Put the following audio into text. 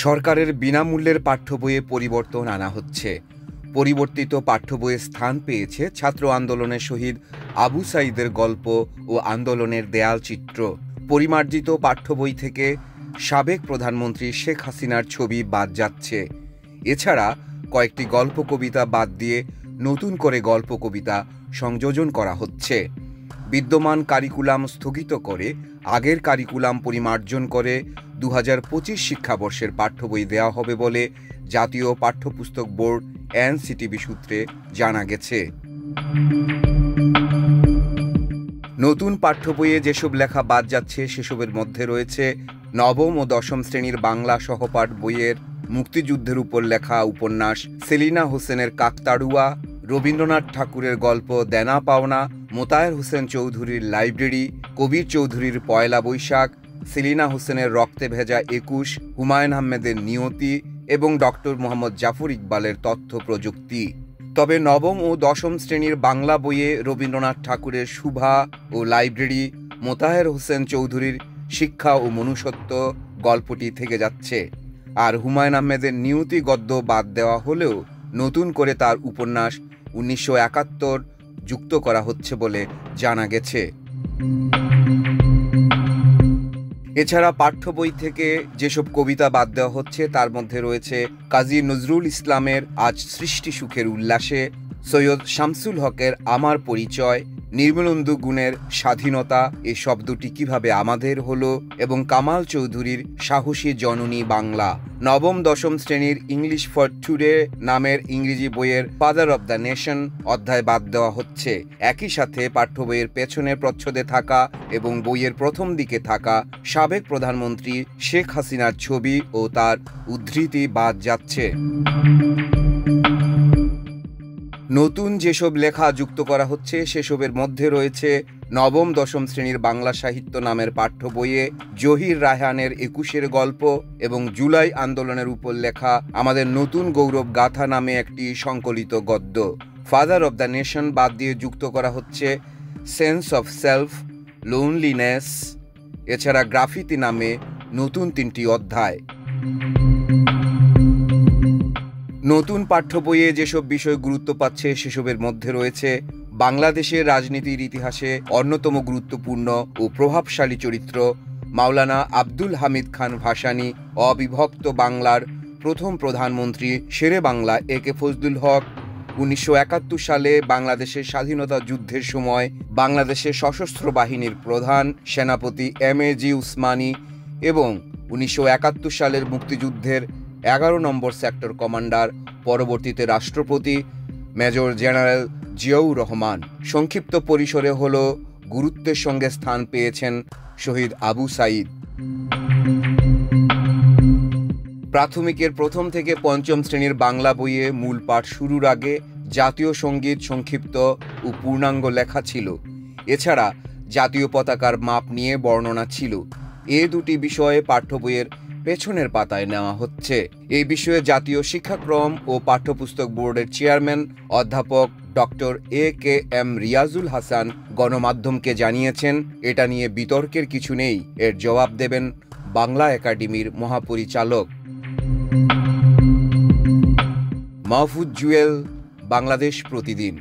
সরকারের বিনামূল্যের পাঠ্য বইয়ে পরিবর্তন আনা হচ্ছে। পরিবর্তিত পাঠ্য বইয়ে স্থান পেয়েছে ছাত্র আন্দোলনের শহীদ আবু সাঈদের গল্প ও আন্দোলনের দেয়ালচিত্র। পরিমার্জিত পাঠ্য বই থেকে সাবেক প্রধানমন্ত্রী শেখ হাসিনার ছবি বাদ যাচ্ছে। এছাড়া কয়েকটি গল্প কবিতা বাদ দিয়ে নতুন করে গল্প কবিতা সংযোজন করা হচ্ছে। বিদ্যমান কারিকুলাম স্থগিত করে আগের কারিকুলাম পরিমার্জন করে 2025 শিক্ষাবর্ষের পাঠ্য বই দেওয়া হবে বলে জাতীয় পাঠ্যপুস্তক বোর্ড এনসিটিবি সূত্রে জানা গেছে। নতুন পাঠ্য বইয়ে যেসব লেখা বাদ যাচ্ছে সেসবের মধ্যে রয়েছে নবম ও দশম শ্রেণীর বাংলা সহপাঠ বইয়ের মুক্তিযুদ্ধের উপর লেখা উপন্যাস সেলিনা হোসেনের কাকতাড়ুয়া, রবীন্দ্রনাথ ঠাকুরের গল্প দেনা পাওনা, মোতায়ের হোসেন চৌধুরীর লাইব্রেরি, কবির চৌধুরীর পয়লা বৈশাখ, সেলিনা হোসেনের রক্তে ভেজা 21, হুমায়ুন আহমেদের নিয়তি এবং ডক্টর মোহাম্মদ জাফর ইকবালের তথ্য প্রযুক্তি। তবে নবম ও দশম শ্রেণীর বাংলা বইয়ে রবীন্দ্রনাথ ঠাকুরের শুভা ও লাইব্রেরি, মোতায়ের হোসেন চৌধুরীর শিক্ষা ও মনুষ্যত্ব গল্পটি থেকে যাচ্ছে। আর হুমায়ুন আহমেদের নিয়তি গদ্য বাদ দেওয়া হলেও নতুন করে তার উপন্যাস 1971 যুক্ত করা হচ্ছে বলে জানা গেছে। এছাড়া পাঠ্য বই থেকে যেসব কবিতা বাদ দেওয়া হচ্ছে তার মধ্যে রয়েছে কাজী নজরুল ইসলামের আজ সৃষ্টি সুখের উল্লাসে, সৈয়দ শামসুল হকের আমার পরিচয়, নির্মলেন্দু গুণের স্বাধীনতা এ শব্দটি কিভাবে আমাদের হলো এবং কামাল চৌধুরীর সাহসী জননী বাংলা। নবম দশম শ্রেণীর ইংলিশ ফর টুডে নামের ইংরেজি বইয়ের ফাদার অব দ্য নেশন অধ্যায় বাদ দেওয়া হচ্ছে। একই সাথে পাঠ্য বইয়ের পেছনের প্রচ্ছদে থাকা এবং বইয়ের প্রথম দিকে থাকা সাবেক প্রধানমন্ত্রী শেখ হাসিনার ছবি ও তার উদ্ধৃতি বাদ যাচ্ছে। নতুন যেসব লেখা যুক্ত করা হচ্ছে সেসবের মধ্যে রয়েছে নবম দশম শ্রেণীর বাংলা সাহিত্য নামের পাঠ্য বইয়ে জহির রায়হানের 21-এর গল্প এবং জুলাই আন্দোলনের উপর লেখা আমাদের নতুন গৌরব গাথা নামে একটি সংকলিত গদ্য। ফাদার অব দ্য নেশন বাদ দিয়ে যুক্ত করা হচ্ছে সেন্স অফ সেলফ, লোনলিনেস, এছাড়া গ্রাফিতি নামে নতুন 3টি অধ্যায়। নতুন পাঠ্য বইয়ে যেসব বিষয় গুরুত্ব পাচ্ছে সেসবের মধ্যে রয়েছে বাংলাদেশের রাজনীতির ইতিহাসে অন্যতম গুরুত্বপূর্ণ ও প্রভাবশালী চরিত্র মাওলানা আব্দুল হামিদ খান ভাসানী, অবিভক্ত বাংলার প্রথম প্রধানমন্ত্রী শেরে বাংলা একে ফজলুল হক, 1971 সালে বাংলাদেশের স্বাধীনতা যুদ্ধের সময় বাংলাদেশের সশস্ত্র বাহিনীর প্রধান সেনাপতি এম.এ.জি. উসমানী এবং 1971 সালের মুক্তিযুদ্ধের 11 নম্বর সেক্টর কমান্ডার, পরবর্তীতে রাষ্ট্রপতি মেজর জেনারেল জিয়াউর রহমান। সংক্ষিপ্ত পরিসরে হলো গুরুত্বের সঙ্গে স্থান পেয়েছেন শহীদ আবু সাঈদ। প্রাথমিকের প্রথম থেকে পঞ্চম শ্রেণীর বাংলা বইয়ে মূল পাঠ শুরুর আগে জাতীয় সঙ্গীত সংক্ষিপ্ত ও পূর্ণাঙ্গ লেখা ছিল। এছাড়া জাতীয় পতাকার মাপ নিয়ে বর্ণনা ছিল। এ দুটি বিষয়ে পাঠ্য বইয়ের পেছনের পাতায় নেওয়া হচ্ছে। এই বিষয়ে জাতীয় শিক্ষাক্রম ও পাঠ্যপুস্তক বোর্ডের চেয়ারম্যান অধ্যাপক ডক্টর A.K.M. রিয়াজুল হাসান গণমাধ্যমকে জানিয়েছেন, এটা নিয়ে বিতর্কের কিছু নেই, এর জবাব দেবেন বাংলা একাডেমির মহাপরিচালক। মাহফুজ জুয়েল, বাংলাদেশ প্রতিদিন।